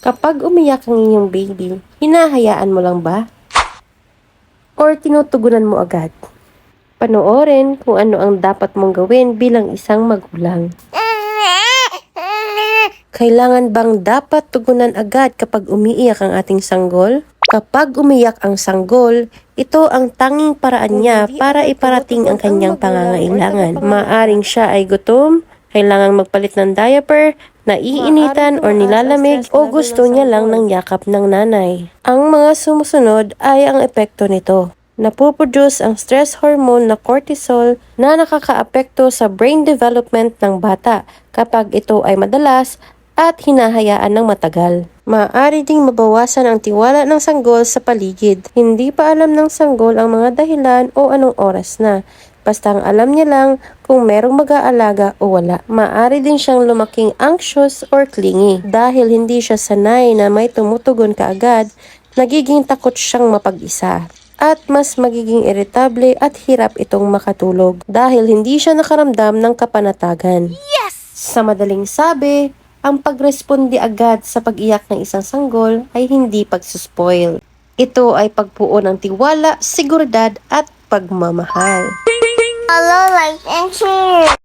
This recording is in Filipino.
Kapag umiyak ang iyong baby, hinahayaan mo lang ba? Or tinutugunan mo agad? Panoorin kung ano ang dapat mong gawin bilang isang magulang. Kailangan bang dapat tugunan agad kapag umiiyak ang ating sanggol? Kapag umiyak ang sanggol, ito ang tanging paraan niya para iparating ang kanyang pangangailangan. Maaring siya ay gutom, kailangang magpalit ng diaper, naiinitan o nilalamig o gusto niya lang ng yakap ng nanay. Ang mga sumusunod ay ang epekto nito. Napoproduce ang stress hormone na cortisol na nakakaapekto sa brain development ng bata kapag ito ay madalas at hinahayaan ng matagal. Maaari ding mabawasan ang tiwala ng sanggol sa paligid. Hindi pa alam ng sanggol ang mga dahilan o anong oras na. Basta ang alam niya lang kung merong mag-aalaga o wala. Maaari din siyang lumaking anxious or clingy. Dahil hindi siya sanay na may tumutugon kaagad, nagiging takot siyang mapag-isa. At mas magiging iritable at hirap itong makatulog dahil hindi siya nakaramdam ng kapanatagan. Yes! Sa madaling sabi, ang pagresponde agad sa pag-iyak ng isang sanggol ay hindi pagsuspoil. Ito ay pagpuo ng tiwala, seguridad at pagmamahal. Follow, like, and share.